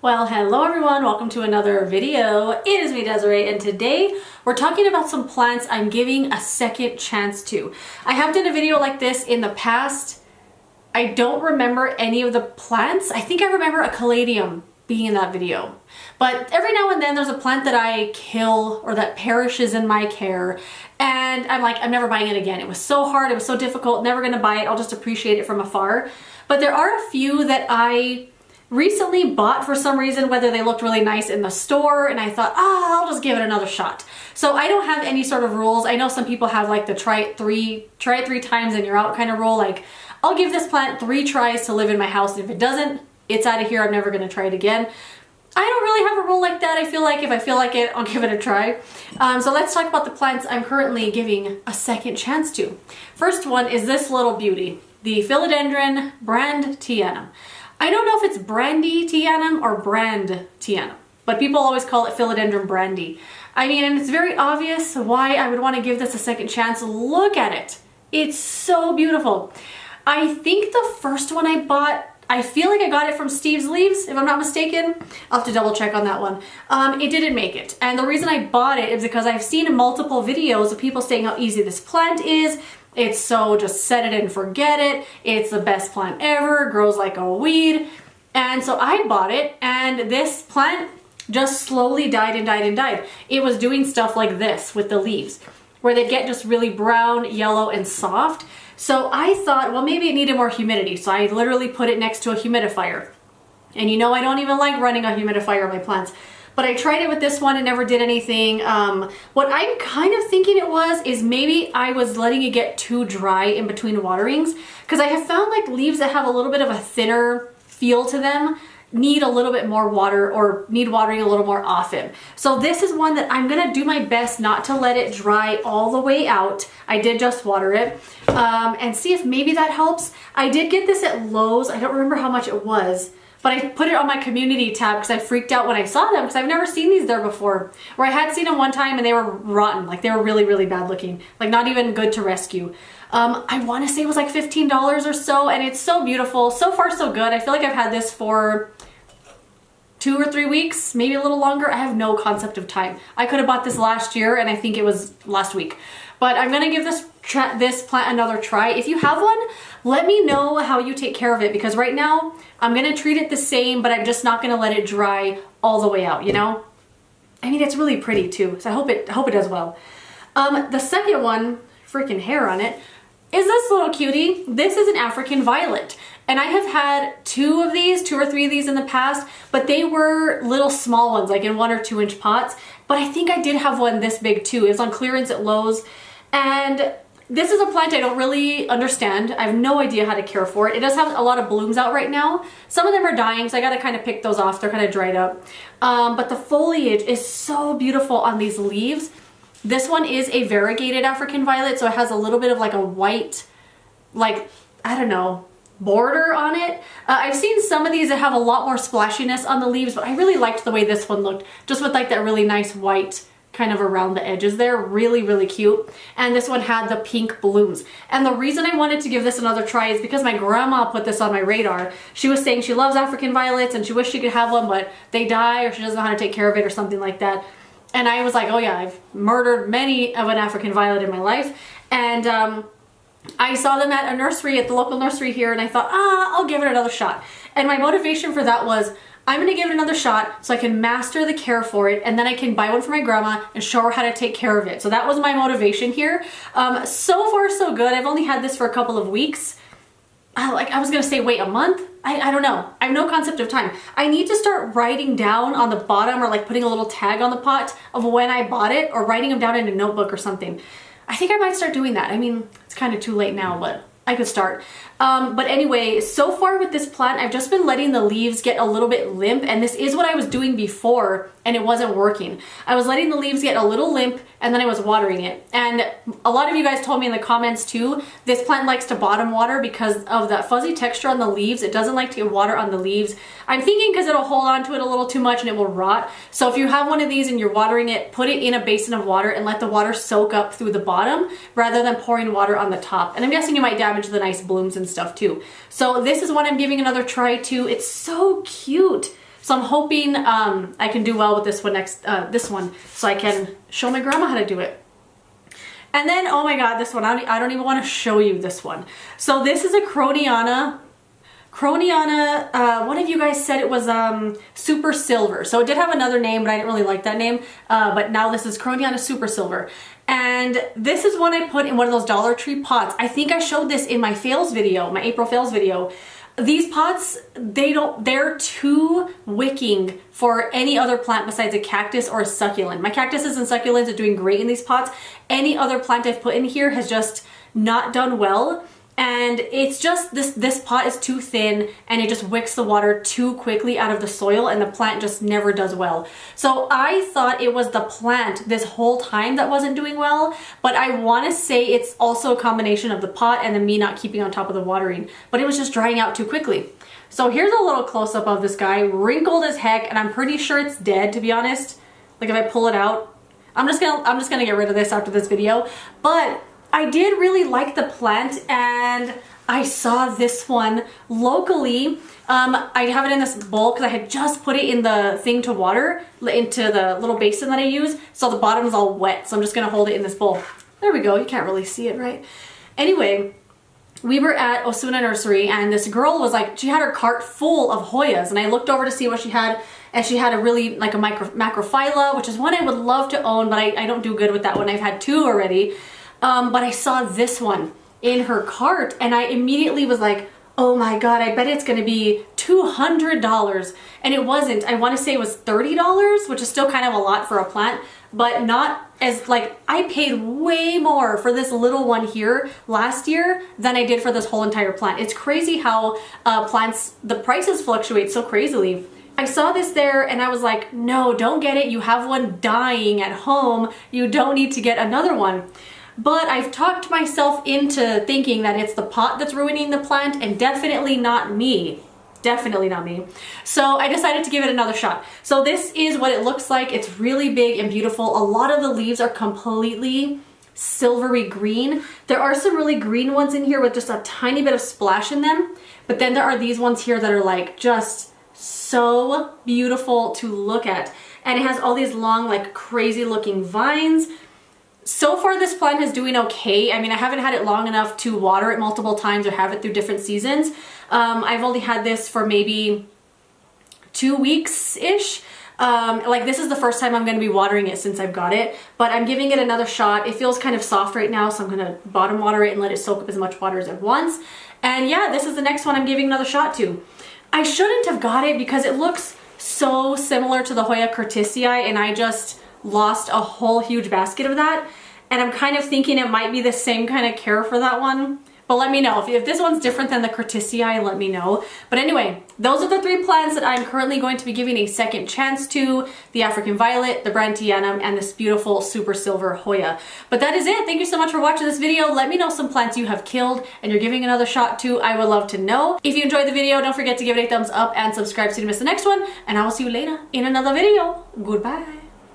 Well, hello everyone, welcome to another video. It is me, Desiree, and today we're talking about some plants I'm giving a second chance to. I have done a video like this in the past. I don't remember any of the plants. I think I remember a caladium being in that video. But every now and then there's a plant that I kill or that perishes in my care, and I'm like, I'm never buying it again. It was so hard, it was so difficult, never gonna buy it, I'll just appreciate it from afar. But there are a few that I recently bought for some reason, whether they looked really nice in the store and I thought, I'll just give it another shot. So I don't have any sort of rules. I know some people have like the try it three times and you're out kind of rule. Like, I'll give this plant 3 tries to live in my house, and if it doesn't, it's out of here. I'm never gonna try it again. I don't really have a rule like that. I feel like if I feel like it, I'll give it a try. So let's talk about the plants I'm currently giving a second chance to. First one is this little beauty, the philodendron Branditianim. I don't know if it's Branditianim or Branditianim, but people always call it philodendron brandy. I mean, and it's very obvious why I would want to give this a second chance. Look at it. It's so beautiful. I think the first one I bought, I feel like I got it from Steve's Leaves, if I'm not mistaken. I'll have to double check on that one. It didn't make it. And the reason I bought it is because I've seen multiple videos of people saying how easy this plant is. It's so just set it and forget it. It's the best plant ever, grows like a weed. And so I bought it, and this plant just slowly died and died and died. It was doing stuff like this with the leaves, where they get just really brown, yellow, and soft. So I thought, well, maybe it needed more humidity. So I literally put it next to a humidifier. And you know, I don't even like running a humidifier on my plants. But I tried it with this one and never did anything. What I'm kind of thinking it was is maybe I was letting it get too dry in between waterings, because I have found like leaves that have a little bit of a thinner feel to them need a little bit more water or need watering a little more often. So this is one that I'm gonna do my best not to let it dry all the way out. I did just water it and see if maybe that helps. I did get this at Lowe's. I don't remember how much it was, but I put it on my community tab because I freaked out when I saw them, because I've never seen these there before. Or I had seen them one time and they were rotten. Like, they were really, really bad looking. Like, not even good to rescue. I want to say it was like $15 or so, and it's so beautiful. So far, so good. I feel like I've had this for 2 or 3 weeks, maybe a little longer. I have no concept of time. I could have bought this last year, and I think it was last week. But I'm gonna give this plant another try. If you have one, let me know how you take care of it, because right now I'm gonna treat it the same, but I'm just not gonna let it dry all the way out, you know? I mean, it's really pretty too, so I hope it does well. The second one, freaking hair on it, is this little cutie. This is an African violet. And I have had 2 or 3 of these in the past, but they were little small ones, like in 1 or 2 inch pots. But I think I did have one this big too. It was on clearance at Lowe's. And this is a plant I don't really understand. I have no idea how to care for it. It does have a lot of blooms out right now. Some of them are dying, so I gotta kind of pick those off. They're kind of dried up. But the foliage is so beautiful on these leaves. This one is a variegated African violet, so it has a little bit of like a white, like, I don't know, border on it. I've seen some of these that have a lot more splashiness on the leaves, but I really liked the way this one looked, just with like that really nice white kind of around the edges there. Really, really cute. And this one had the pink blooms. And the reason I wanted to give this another try is because my grandma put this on my radar. She was saying she loves African violets and she wished she could have one, but they die, or she doesn't know how to take care of it or something like that. And I was like, oh yeah, I've murdered many of an African violet in my life. And I saw them at a nursery, at the local nursery here, and I thought, I'll give it another shot. And my motivation for that was, I'm gonna give it another shot so I can master the care for it, and then I can buy one for my grandma and show her how to take care of it. So that was my motivation here. So far, so good. I've only had this for a couple of weeks. I was gonna say, wait, a month? I don't know. I have no concept of time. I need to start writing down on the bottom, or like putting a little tag on the pot of when I bought it, or writing them down in a notebook or something. I think I might start doing that. I mean, it's kind of too late now, but I could start. But anyway, so far with this plant, I've just been letting the leaves get a little bit limp, and this is what I was doing before, and it wasn't working. I was letting the leaves get a little limp, and then I was watering it. And a lot of you guys told me in the comments too, this plant likes to bottom water because of that fuzzy texture on the leaves. It doesn't like to get water on the leaves. I'm thinking because it'll hold on to it a little too much and it will rot. So if you have one of these and you're watering it, put it in a basin of water and let the water soak up through the bottom rather than pouring water on the top. And I'm guessing you might damage the nice blooms and stuff too. So this is one I'm giving another try to. It's so cute. So I'm hoping I can do well with this one this one, so I can show my grandma how to do it. And then, oh my God, this one, I don't even want to show you this one. So this is a 𝐒𝐄𝐂𝐎𝐍𝐃, one of you guys said it was Super Silver. So it did have another name, but I didn't really like that name. But now this is 𝐒𝐄𝐂𝐎𝐍𝐃 Super Silver. And this is one I put in one of those Dollar Tree pots. I think I showed this in my fails video, my April fails video. These pots, they're too wicking for any other plant besides a cactus or a succulent. My cactuses and succulents are doing great in these pots. Any other plant I've put in here has just not done well. And it's just, this pot is too thin and it just wicks the water too quickly out of the soil and the plant just never does well. So I thought it was the plant this whole time that wasn't doing well, but I want to say it's also a combination of the pot and then me not keeping on top of the watering, but it was just drying out too quickly. So here's a little close-up of this guy, wrinkled as heck, and I'm pretty sure it's dead, to be honest. Like if I pull it out, I'm just gonna get rid of this after this video, but I did really like the plant, and I saw this one locally. I have it in this bowl because I had just put it in the thing to water, into the little basin that I use, so the bottom is all wet. So I'm just gonna hold it in this bowl. There we go, you can't really see it, right? Anyway, we were at Osuna Nursery and this girl was like, she had her cart full of Hoyas, and I looked over to see what she had, and she had a really, like a macrophylla, which is one I would love to own, but I don't do good with that one. I've had two already. But I saw this one in her cart and I immediately was like, oh my God, I bet it's gonna be $200. And it wasn't. I want to say it was $30, which is still kind of a lot for a plant, but not as, like, I paid way more for this little one here last year than I did for this whole entire plant. It's crazy how plants, the prices fluctuate so crazily. I saw this there and I was like, no, don't get it. You have one dying at home. You don't need to get another one. But I've talked myself into thinking that it's the pot that's ruining the plant, and definitely not me. Definitely not me. So I decided to give it another shot. So this is what it looks like. It's really big and beautiful. A lot of the leaves are completely silvery green. There are some really green ones in here with just a tiny bit of splash in them. But then there are these ones here that are like just so beautiful to look at. And it has all these long, like crazy looking vines. So far this plant is doing okay. I mean, I haven't had it long enough to water it multiple times or have it through different seasons. I've only had this for maybe 2 weeks-ish. Like this is the first time I'm going to be watering it since I've got it, but I'm giving it another shot. It feels kind of soft right now, so I'm going to bottom water it and let it soak up as much water as it wants. And yeah, this is the next one I'm giving another shot to. I shouldn't have got it because it looks so similar to the Hoya curtisii, and I just lost a whole huge basket of that, and I'm kind of thinking it might be the same kind of care for that one. But let me know if this one's different than the curtisii, let me know. But anyway, those are the 3 plants that I'm currently going to be giving a second chance to: the African violet, the Branditianim, and this beautiful Super Silver Hoya. But that is it. Thank you so much for watching this video. Let me know some plants you have killed and you're giving another shot to. I would love to know. If you enjoyed the video, don't forget to give it a thumbs up and subscribe so you don't miss the next one. And I will see you later in another video. Goodbye.